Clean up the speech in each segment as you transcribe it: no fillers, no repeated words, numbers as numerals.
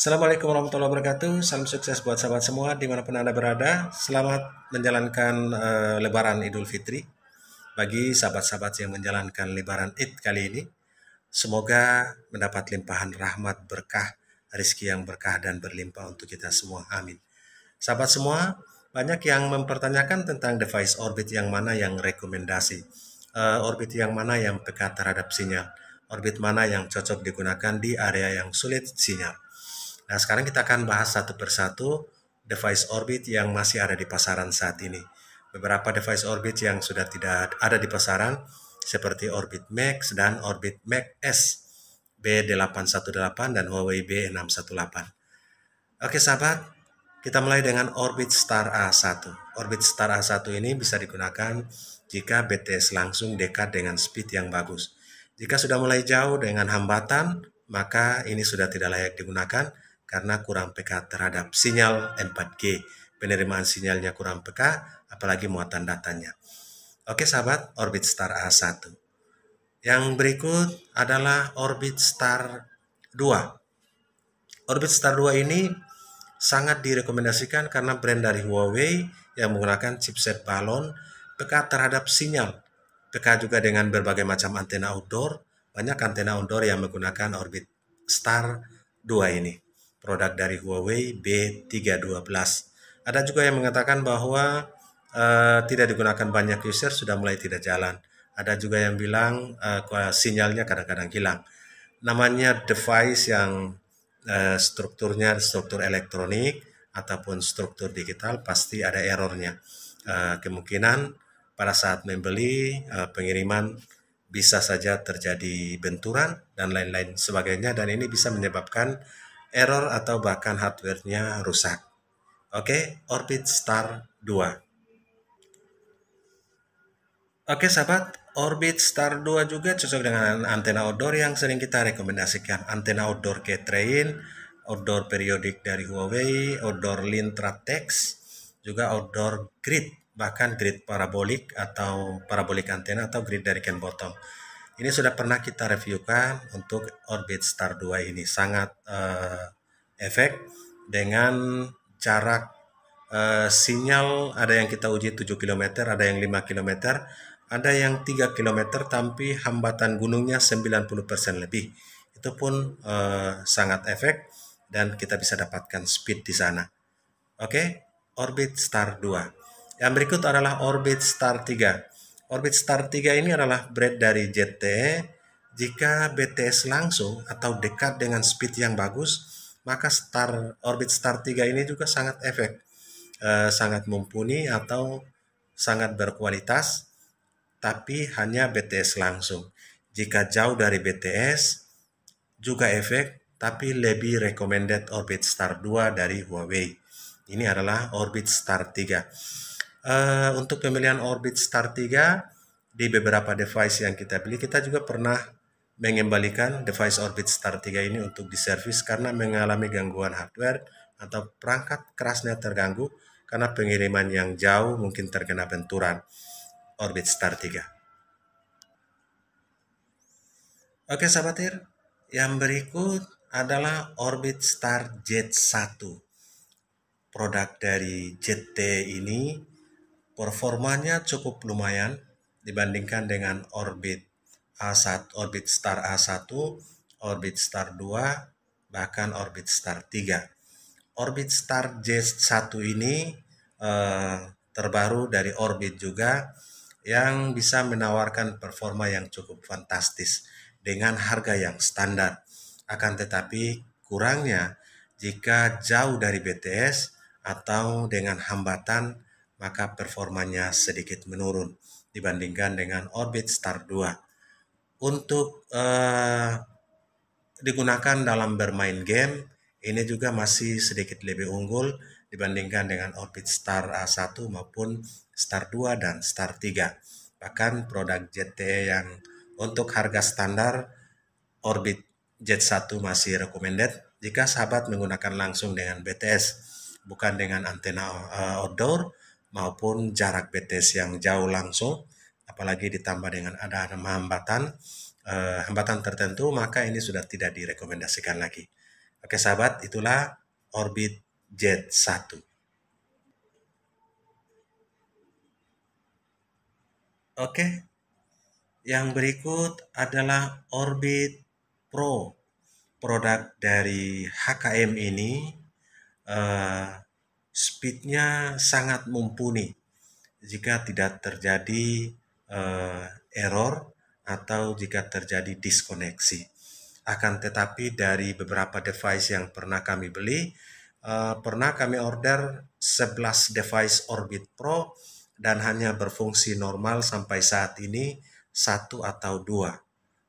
Assalamualaikum warahmatullahi wabarakatuh. Salam sukses buat sahabat semua dimanapun Anda berada. Selamat menjalankan Lebaran Idul Fitri. Bagi sahabat-sahabat yang menjalankan Lebaran Id kali ini, semoga mendapat limpahan rahmat, berkah, rezeki yang berkah dan berlimpah untuk kita semua. Amin. Sahabat semua, banyak yang mempertanyakan tentang device orbit yang mana yang rekomendasi. Orbit yang mana yang peka terhadap sinyal. Orbit mana yang cocok digunakan di area yang sulit sinyal. Nah, sekarang kita akan bahas satu persatu device orbit yang masih ada di pasaran saat ini. Beberapa device orbit yang sudah tidak ada di pasaran, seperti Orbit Max dan Orbit Max S B818 dan Huawei B618. Oke sahabat, kita mulai dengan Orbit Star A1. Orbit Star A1 ini bisa digunakan jika BTS langsung dekat dengan speed yang bagus. Jika sudah mulai jauh dengan hambatan, maka ini sudah tidak layak digunakan karena kurang peka terhadap sinyal 4G. Penerimaan sinyalnya kurang peka, apalagi muatan datanya. Oke sahabat, Orbit Star A1. Yang berikut adalah Orbit Star 2. Orbit Star 2 ini sangat direkomendasikan karena brand dari Huawei yang menggunakan chipset balon, peka terhadap sinyal, peka juga dengan berbagai macam antena outdoor. Banyak antena outdoor yang menggunakan Orbit Star 2 ini. Produk dari Huawei B312. Ada juga yang mengatakan bahwa tidak digunakan banyak user sudah mulai tidak jalan. Ada juga yang bilang sinyalnya kadang-kadang hilang. Namanya device yang strukturnya struktur elektronik ataupun struktur digital pasti ada errornya. Kemungkinan pada saat membeli pengiriman bisa saja terjadi benturan dan lain-lain sebagainya, dan ini bisa menyebabkan error atau bahkan hardware-nya rusak. Oke, Orbit Star 2. Oke sahabat, Orbit Star 2 juga cocok dengan antena outdoor yang sering kita rekomendasikan. Antena outdoor K-Train, outdoor periodik dari Huawei, outdoor Lintratex, juga outdoor grid, bahkan grid parabolik atau parabolik antena atau grid dari Ken Bottom. Ini sudah pernah kita reviewkan untuk Orbit Star 2 ini. Sangat efek dengan jarak sinyal, ada yang kita uji 7 km, ada yang 5 km, ada yang 3 km tapi hambatan gunungnya 90% lebih. Itu pun sangat efek dan kita bisa dapatkan speed di sana. Oke, Orbit Star 2. Yang berikut adalah Orbit Star 3. Orbit Star 3 ini adalah brand dari ZTE. Jika BTS langsung atau dekat dengan speed yang bagus, maka Orbit Star 3 ini juga sangat efek. Sangat mumpuni atau sangat berkualitas, tapi hanya BTS langsung. Jika jauh dari BTS, juga efek, tapi lebih recommended Orbit Star 2 dari Huawei. Ini adalah Orbit Star 3. Untuk pemilihan Orbit Star 3, di beberapa device yang kita beli, kita juga pernah mengembalikan device Orbit Star 3 ini untuk diservis karena mengalami gangguan hardware atau perangkat kerasnya terganggu karena pengiriman yang jauh mungkin terkena benturan Orbit Star 3. Oke sahabat, yang berikut adalah Orbit Star Z1. Produk dari ZT ini performanya cukup lumayan dibandingkan dengan Orbit A1, Orbit Star A1, Orbit Star 2, bahkan Orbit Star 3. Orbit Star Z1 ini terbaru dari Orbit juga, yang bisa menawarkan performa yang cukup fantastis dengan harga yang standar. Akan tetapi kurangnya jika jauh dari BTS atau dengan hambatan, maka performanya sedikit menurun dibandingkan dengan Orbit Star 2. Untuk digunakan dalam bermain game, ini juga masih sedikit lebih unggul dibandingkan dengan Orbit Star A1 maupun Star 2 dan Star 3. Bahkan produk ZTE yang untuk harga standar, Orbit Z1 masih recommended jika sahabat menggunakan langsung dengan BTS, bukan dengan antena outdoor maupun jarak BTS yang jauh langsung, apalagi ditambah dengan ada hambatan tertentu, maka ini sudah tidak direkomendasikan lagi. Oke sahabat, itulah orbit Z1. Oke, yang berikut adalah Orbit Pro. Produk dari HKM ini speednya sangat mumpuni jika tidak terjadi error atau jika terjadi diskoneksi. Akan tetapi dari beberapa device yang pernah kami beli, pernah kami order 11 device Orbit Pro dan hanya berfungsi normal sampai saat ini satu atau dua.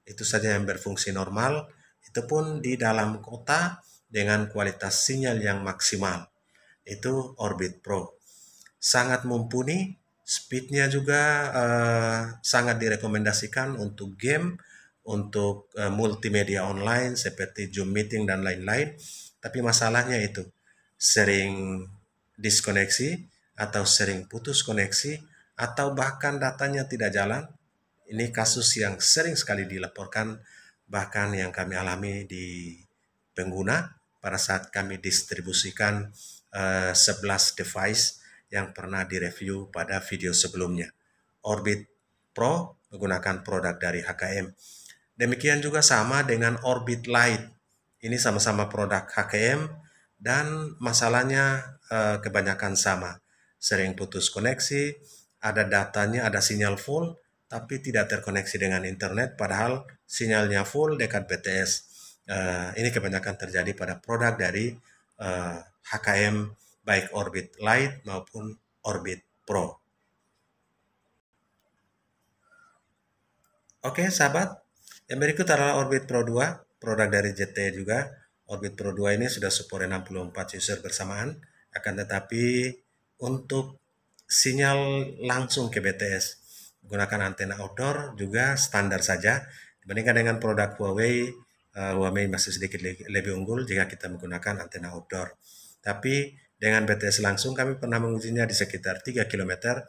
Itu saja yang berfungsi normal, itu pun di dalam kota dengan kualitas sinyal yang maksimal. Itu Orbit Pro. Sangat mumpuni, speednya juga sangat direkomendasikan untuk game, untuk multimedia online seperti Zoom meeting dan lain-lain. Tapi masalahnya itu sering diskoneksi atau sering putus koneksi atau bahkan datanya tidak jalan. Ini kasus yang sering sekali dilaporkan, bahkan yang kami alami di pengguna pada saat kami distribusikan 11 device yang pernah direview pada video sebelumnya. Orbit Pro menggunakan produk dari HKM. Demikian juga sama dengan Orbit Lite. Ini sama-sama produk HKM dan masalahnya kebanyakan sama. Sering putus koneksi, ada datanya, ada sinyal full, tapi tidak terkoneksi dengan internet, padahal sinyalnya full dekat BTS. Ini kebanyakan terjadi pada produk dari HKM, baik Orbit Lite maupun Orbit Pro. Oke, sahabat. Yang berikut adalah Orbit Pro 2, produk dari ZT juga. Orbit Pro 2 ini sudah support 64 user bersamaan, akan tetapi untuk sinyal langsung ke BTS menggunakan antena outdoor juga standar saja. Dibandingkan dengan produk Huawei, Huawei masih sedikit lebih unggul jika kita menggunakan antena outdoor. Tapi dengan BTS langsung kami pernah mengujinya di sekitar 3 km.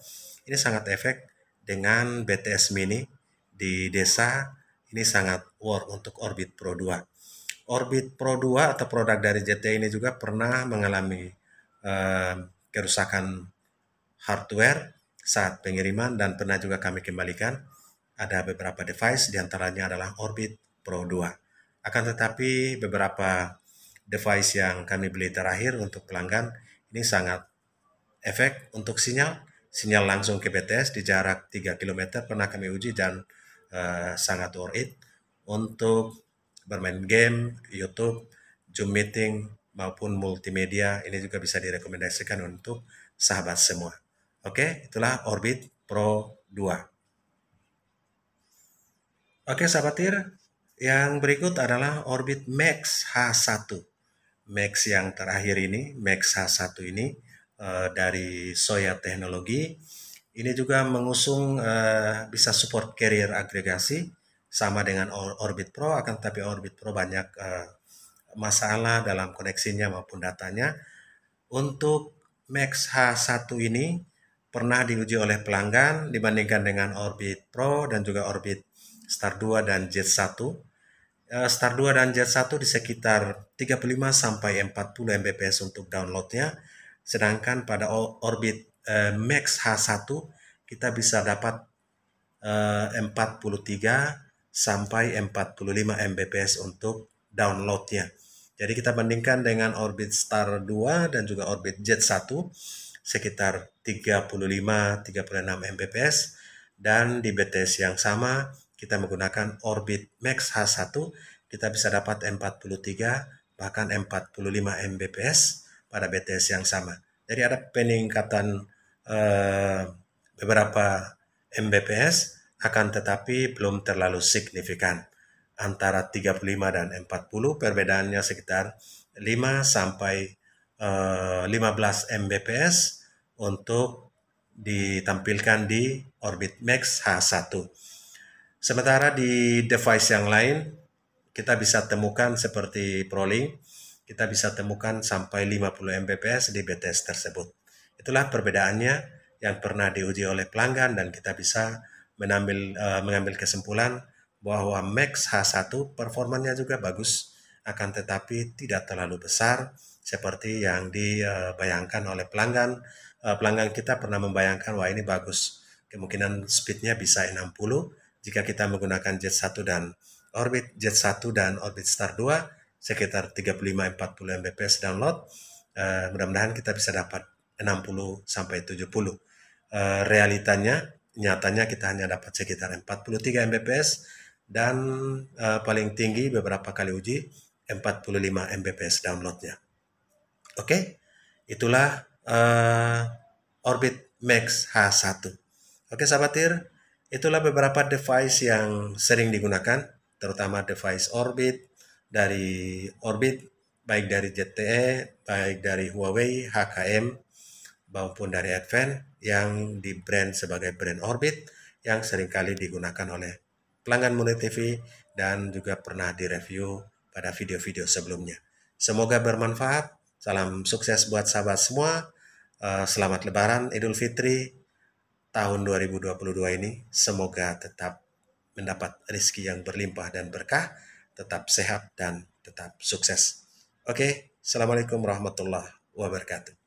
Ini sangat efek dengan BTS mini di desa. Ini sangat work untuk Orbit Pro 2. Orbit Pro 2 atau produk dari ZTE ini juga pernah mengalami kerusakan hardware saat pengiriman dan pernah juga kami kembalikan. Ada beberapa device, diantaranya adalah Orbit Pro 2. Akan tetapi beberapa device yang kami beli terakhir untuk pelanggan ini sangat efek untuk sinyal langsung ke BTS di jarak 3 km pernah kami uji dan sangat worth it untuk bermain game, YouTube, Zoom meeting maupun multimedia. Ini juga bisa direkomendasikan untuk sahabat semua. Oke, itulah Orbit Pro 2. Oke, sahabat TIR, yang berikut adalah Orbit Max H1. Max yang terakhir ini, Max H1 ini dari Soya Teknologi. Ini juga mengusung bisa support carrier agregasi sama dengan Orbit Pro, akan tetapi Orbit Pro banyak masalah dalam koneksinya maupun datanya. Untuk Max H1 ini pernah diuji oleh pelanggan dibandingkan dengan Orbit Pro dan juga Orbit Star 2 dan Z1. Star 2 dan Z1 di sekitar 35 sampai 40 Mbps untuk downloadnya. Sedangkan pada Orbit Max H1 kita bisa dapat 43 sampai 45 Mbps untuk downloadnya. Jadi kita bandingkan dengan Orbit Star 2 dan juga Orbit Z1 sekitar 35-36 Mbps dan di BTS yang sama kita menggunakan Orbit Max H1 kita bisa dapat 43 bahkan 45 Mbps pada BTS yang sama. Jadi ada peningkatan beberapa Mbps akan tetapi belum terlalu signifikan. Antara 35 dan 40 perbedaannya sekitar 5 sampai 15 Mbps untuk ditampilkan di Orbit Max H1. Sementara di device yang lain kita bisa temukan seperti ProLink, kita bisa temukan sampai 50 Mbps di BTS tersebut. Itulah perbedaannya yang pernah diuji oleh pelanggan dan kita bisa mengambil kesimpulan bahwa Max H1 performanya juga bagus akan tetapi tidak terlalu besar seperti yang dibayangkan oleh pelanggan. Pelanggan kita pernah membayangkan, wah ini bagus, kemungkinan speednya bisa 60 jika kita menggunakan Jet 1 dan Jet 1 dan Orbit Star 2 sekitar 35-40 Mbps download. Mudah-mudahan kita bisa dapat 60 sampai 70. Nyatanya kita hanya dapat sekitar 43 Mbps dan paling tinggi beberapa kali uji 45 Mbps downloadnya. Oke, itulah Orbit Max H1. Oke sahabat TIR, itulah beberapa device yang sering digunakan, terutama device Orbit, dari Orbit, baik dari ZTE, baik dari Huawei, HKM, maupun dari Advent yang di brand sebagai brand Orbit yang seringkali digunakan oleh pelanggan Muni TV dan juga pernah direview pada video-video sebelumnya. Semoga bermanfaat. Salam sukses buat sahabat semua. Selamat Lebaran Idul Fitri tahun 2022 ini. Semoga tetap mendapat rezeki yang berlimpah dan berkah, tetap sehat dan tetap sukses. Oke, Assalamualaikum warahmatullahi wabarakatuh.